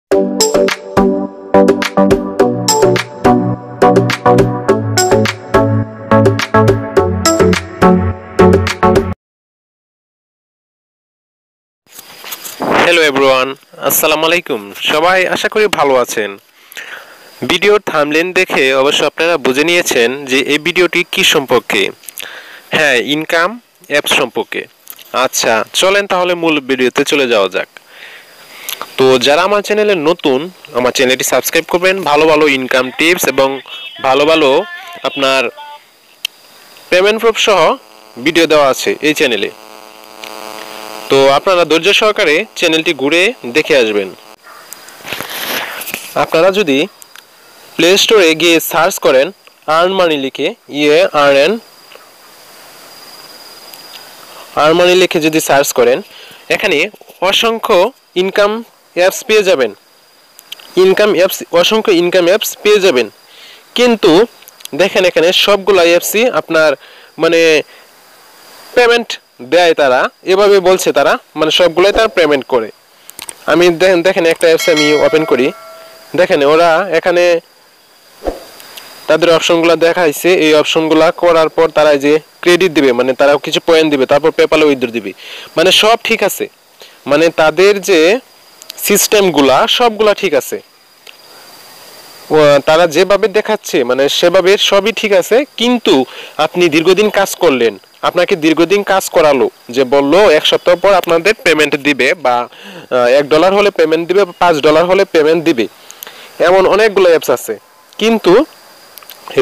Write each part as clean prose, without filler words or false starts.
Hello everyone, আসসালামু আলাইকুম। সবাই আশা করি ভালো আছেন। ভিডিওর থাম্বনেল দেখে অবশ্য আপনারা বুঝে নিয়েছেন যে এই ভিডিওটি কি সম্পর্কে। হ্যাঁ, ইনকাম অ্যাপস সম্পর্কে। আচ্ছা, চলেন তাহলে মূল ভিডিওতে চলে যাওয়া যাক। তো যারা আমার চ্যানেলে নতুন, আমার চ্যানেলটি সাবস্ক্রাইব করবেন। ভালো ভালো ইনকাম টিপস এবং ভালো ভালো আপনার পেমেন্ট প্রুফ সহ ভিডিও দেওয়া আছে এই চ্যানেলে। তো আপনারা ধৈর্য সহকারে চ্যানেলটি ঘুরে দেখে আসবেন। আপনারা যদি প্লে স্টোরে গিয়ে সার্চ করেন আর্ন মানি লিখে, আর্ন মানি লিখে যদি সার্চ করেন, এখানে অসংখ্য ইনকাম অ্যাপস পেয়ে যাবেন। অসংখ্য ইনকাম অ্যাপস পেয়ে যাবেন। কিন্তু দেখেন এখানে সবগুলো অ্যাপসই আপনার মানে পেমেন্ট দেয়। তারা এভাবে বলছে, তারা মানে সবগুলোই তারা পেমেন্ট করে। আমি দেখেন একটা অ্যাপস আমি ওপেন করি, দেখেন ওরা এখানে তাদের অপশনগুলো দেখাইছে। এই অপশনগুলো করার পর তারা যে ক্রেডিট দিবে, মানে তারা কিছু পয়েন্ট দিবে, তারপর পেপালে উইথড্র দিবে, মানে সব ঠিক আছে। মানে তাদের যে সিস্টেমগুলা সবগুলা ঠিক আছে, তারা যেভাবে দেখাচ্ছে মানে সেভাবে সবই ঠিক আছে। কিন্তু আপনি দীর্ঘদিন কাজ করলেন, আপনাকে দীর্ঘদিন কাজ করালো, যে বললো এক সপ্তাহ পর আপনাদের পেমেন্ট দিবে, বা $1 হলে পেমেন্ট দিবে, বা $5 হলে পেমেন্ট দিবে, এমন অনেকগুলো অ্যাপস আছে। কিন্তু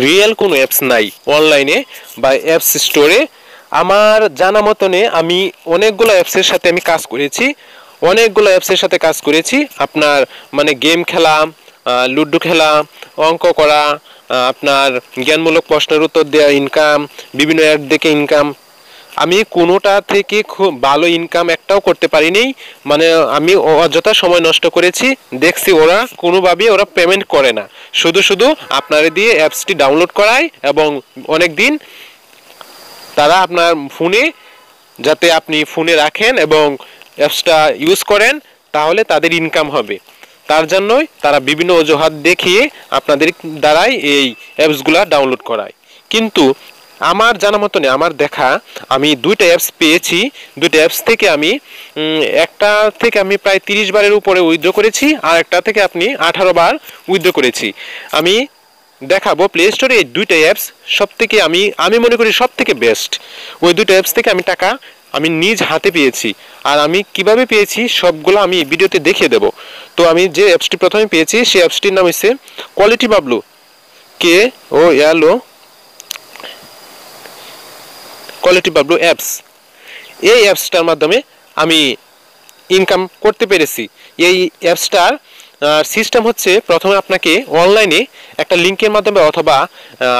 রিয়েল কোনো অ্যাপস নাই অনলাইনে বা অ্যাপস স্টোরে। আমার জানা মতনে আমি অনেকগুলো অ্যাপসের সাথে আমি কাজ করেছি, আপনার মানে গেম খেলা, লুডো খেলা, অঙ্ক করা, আপনার জ্ঞানমূলক প্রশ্নের উত্তর দেওয়া, ইনকাম, বিভিন্ন অ্যাড দেখে ইনকাম। আমি কোনোটা থেকে খুব ভালো ইনকাম একটাও করতে পারিনি। মানে আমি অযথা সময় নষ্ট করেছি। দেখছি ওরা কোনোভাবেই ওরা পেমেন্ট করে না, শুধু শুধু আপনারা দিয়ে অ্যাপসটি ডাউনলোড করায় এবং অনেক দিন তারা আপনার ফোনে, যাতে আপনি ফোনে রাখেন এবং অ্যাপসটা ইউজ করেন, তাহলে তাদের ইনকাম হবে। তার জন্যই তারা বিভিন্ন অজুহাত দেখিয়ে আপনাদের দ্বারাই এই অ্যাপসগুলো ডাউনলোড করায়। কিন্তু আমার জানা মতনে, আমার দেখা, আমি দুইটা অ্যাপস পেয়েছি। দুইটা অ্যাপস থেকে আমি একটা থেকে আমি প্রায় 30 বারের উপরে উইথড্র করেছি, আর একটা থেকে আপনি 18 বার উইথড্র করেছি। আমি দেখাবো প্লে স্টোরে এই দুইটা অ্যাপস সব থেকে আমি মনে করি সব থেকে বেস্ট। ওই দুটো অ্যাপস থেকে আমি টাকা আমি নিজ হাতে পেয়েছি, আর আমি কিভাবে পেয়েছি সবগুলো আমি ভিডিওতে দেখিয়ে দেব। তো আমি যে অ্যাপসটি প্রথমে পেয়েছি সেই অ্যাপসটির নাম হচ্ছে quality Bablu, quality Bablu apps. এই অ্যাপসটার মাধ্যমে আমি ইনকাম করতে পেরেছি। এই অ্যাপসটার সিস্টেম হচ্ছে, প্রথমে আপনাকে অনলাইনে একটা লিঙ্কের মাধ্যমে অথবা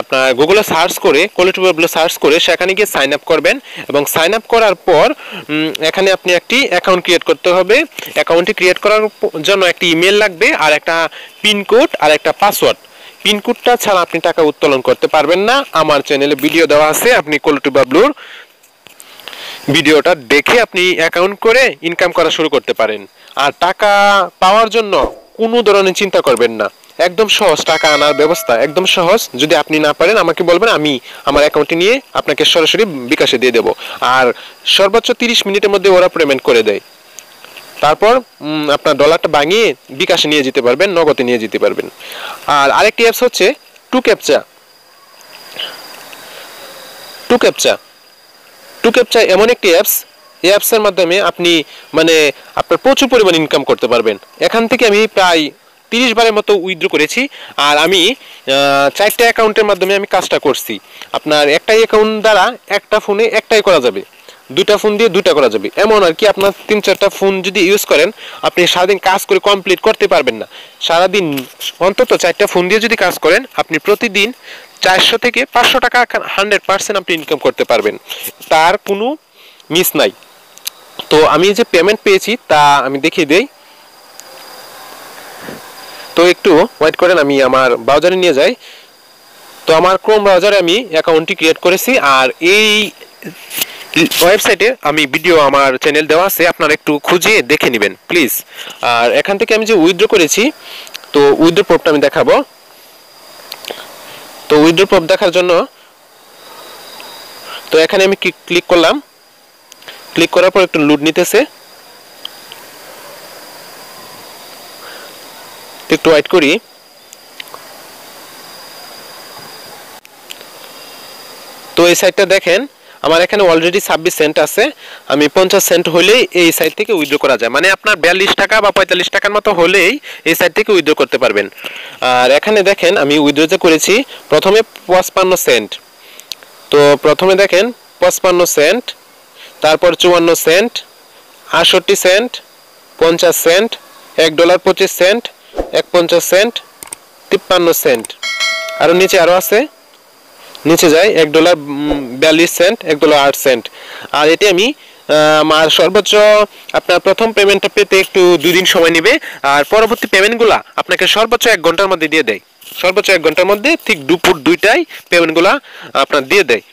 আপনার গুগলে সার্চ করে, কোয়ালিটি বাবলু সার্চ করে সেখানে গিয়ে সাইন আপ করবেন, এবং সাইন আপ করার পর এখানে আপনি একটি অ্যাকাউন্ট ক্রিয়েট করতে হবে। অ্যাকাউন্টটি ক্রিয়েট করার জন্য একটি ইমেল লাগবে, আর একটা পিনকোড, আর একটা পাসওয়ার্ড। পিনকোডটা ছাড়া আপনি টাকা উত্তোলন করতে পারবেন না। আমার চ্যানেলে ভিডিও দেওয়া আছে, আপনি কোয়ালিটি বাবলুর ভিডিওটা দেখে আপনি অ্যাকাউন্ট করে ইনকাম করা শুরু করতে পারেন। আর টাকা পাওয়ার জন্য কোনো ধরনের চিন্তা করবেন না, একদম সহজ টাকা আনার ব্যবস্থা, একদম সহজ। যদি আপনি না পারেন আমাকে বলবেন, আমি আমার অ্যাকাউন্টে নিয়ে আপনাকে সরাসরি বিকাশে দিয়ে দেবো। আর সর্বোচ্চ 30 মিনিটের মধ্যে ওরা পেমেন্ট করে দেয়। তারপর আপনার ডলারটা ভাঙিয়ে বিকাশে নিয়ে যেতে পারবেন, নগদে নিয়ে যেতে পারবেন। আর আরেকটি অ্যাপস হচ্ছে টু ক্যাপচা। টু ক্যাপচা এমন একটি অ্যাপস, এই অ্যাপসের মাধ্যমে আপনি মানে আপনার প্রচুর পরিমাণ ইনকাম করতে পারবেন। এখান থেকে আমি প্রায় 30 বারের মতো উইথড্র করেছি, আর আমি 4টা অ্যাকাউন্টের মাধ্যমে আমি কাজটা করছি। আপনার একটাই অ্যাকাউন্ট দ্বারা একটা ফোনে একটাই করা যাবে, দুইটা ফোন দিয়ে দুইটা করা যাবে, এমন আর কি। আপনার 3-4টা ফোন যদি ইউজ করেন, আপনি সারাদিন কাজ করে কমপ্লিট করতে পারবেন না। সারাদিন অন্তত 4টা ফোন দিয়ে যদি কাজ করেন, আপনি প্রতিদিন 400 থেকে 500 টাকা 100% আপনি ইনকাম করতে পারবেন, তার কোনো মিস নাই। তো আমি যে পেমেন্ট পেয়েছি তা আমি দেখিয়ে দেই। তো একটু ওয়েট করেন, আমি আমার ব্রাউজারে নিয়ে যাই। তো আমার ক্রোম ব্রাউজারে আমি অ্যাকাউন্টটি ক্রিয়েট করেছি, আর এই ওয়েবসাইটে আমি ভিডিও আমার চ্যানেল দেওয়া আছে, আপনারা একটু খুঁজে দেখে নেবেন প্লিজ। আর এখান থেকে আমি যে উইথড্র করেছি, তো উইথড্র প্রুফটা আমি দেখাবো। তো উইথড্র প্রুফ দেখার জন্য তো এখানে আমি ক্লিক করলাম। ক্লিক করার পর একটু লোড নিতেছে, একটু ওয়েট করি। তো এই সাইটটা দেখেন, আমার এখানে অলরেডি 26 সেন্ট আছে। আমি 50 সেন্ট হলেই এই সাইট থেকে উইথড্র করা যায়, মানে আপনার 42 টাকা বা 45 টাকার মতো হলেই এই সাইট থেকে উইথড্র করতে পারবেন। আর এখানে দেখেন আমি উইথড্র যে করেছি, প্রথমে 55 সেন্ট। তো প্রথমে দেখেন 55 সেন্ট, তারপর 54 cent, 68 cent, 50 cent, $1.25 cent, 1.50 cent, 53 cent. আরও নিচে আরও আছে, নিচে যায় $1.42 সেন্ট, $1.08 সেন্ট। আর এটি আমি আমার সর্বোচ্চ আপনার প্রথম পেমেন্টটা পেতে একটু 2 দিন সময় নেবে, আর পরবর্তী পেমেন্টগুলো আপনাকে সর্বোচ্চ 1 ঘন্টার মধ্যে দিয়ে দেয়। সর্বোচ্চ 1 ঘন্টার মধ্যে ঠিক দুপুর 2টায় পেমেন্টগুলো আপনার দিয়ে দেয়।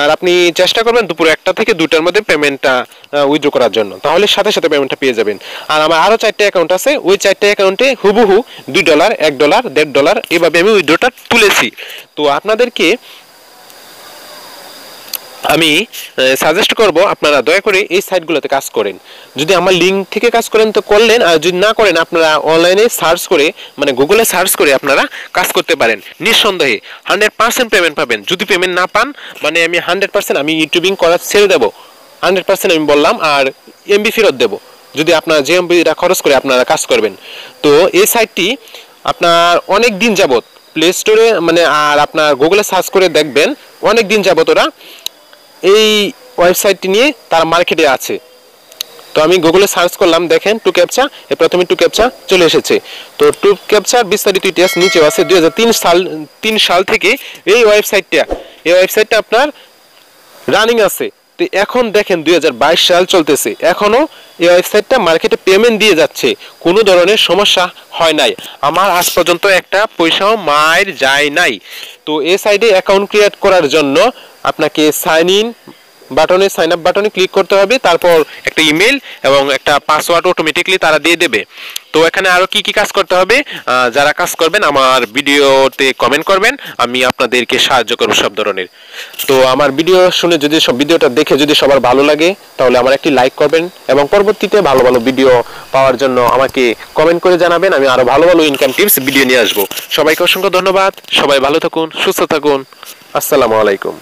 আর আপনি চেষ্টা করবেন দুপুর 1টা থেকে 2টার মধ্যে পেমেন্টটা উইথড্র করার জন্য, তাহলে সাথে সাথে পেমেন্টটা পেয়ে যাবেন। আর আমার আরও 4টা অ্যাকাউন্ট আছে, ওই 4টা অ্যাকাউন্টে হুবহু $2, $1, $1.5 এভাবে আমি উইথড্রটা তুলেছি। তো আপনাদেরকে আমি সাজেস্ট করব আপনারা দয়া করে এই সাইটগুলোতে কাজ করেন। যদি আমার লিঙ্ক থেকে কাজ করেন তো করলেন, আর যদি না করেন আপনারা অনলাইনে সার্চ করে, মানে গুগলে সার্চ করে আপনারা কাজ করতে পারেন। নিঃসন্দেহে 100% পেমেন্ট পাবেন। যদি পেমেন্ট না পান, মানে আমি 100% আমি ইউটিউবিং করা ছেড়ে দেবো, 100% আমি বললাম, আর এমবি ফেরত দেবো যদি আপনারা যে এমবিটা খরচ করে আপনারা কাজ করবেন। তো এই সাইটটি আপনার অনেক দিন যাবত প্লে স্টোরে, মানে আর আপনার গুগলে সার্চ করে দেখবেন অনেক দিন যাবত ওরা এই ওয়েবসাইটটি নিয়ে তার মার্কেটে আছে। তো আমি গুগলে সার্চ করলাম, দেখেন টু ক্যাপচা, প্রথমে টু ক্যাপচা চলে এসেছে। তো টু ক্যাপচার বিস্তারিত ইতিহাস নিচেও আছে। 2003 সাল থেকে এই ওয়েবসাইটটা আপনার রানিং আছে। তো এখন দেখেন 2022 সাল চলতেছে, এখনো এই ওয়েবসাইটটা মার্কেটে পেমেন্ট দিয়ে যাচ্ছে, কোনো ধরনের সমস্যা হয় নাই। আমার আজ পর্যন্ত একটা পয়সাও মায়ের যায় নাই। তো এই সাইডে অ্যাকাউন্ট ক্রিয়েট করার জন্য আপনাকে সাইন আপ বাটনে ক্লিক করতে হবে, তারপর একটা ইমেল এবং একটা পাসওয়ার্ড অটোমেটিকলি তারা দিয়ে দেবে। তো এখানে আরো কি কি কাজ করতে হবে, যারা কাজ করবেন আমার ভিডিওতে কমেন্ট করবেন, আমি আপনাদেরকে সাহায্য করব সব ধরনের। তো আমার ভিডিও শুনে যদি ভিডিওটা দেখে যদি সবার ভালো লাগে, তাহলে আমার একটি লাইক করবেন এবং পরবর্তীতে ভালো ভালো ভিডিও পাওয়ার জন্য আমাকে কমেন্ট করে জানাবেন। আমি আরো ভালো ভালো ইনকাম টিপস ভিডিও নিয়ে আসবো। সবাইকে অসংখ্য ধন্যবাদ। সবাই ভালো থাকুন, সুস্থ থাকুন। আসসালামু আলাইকুম।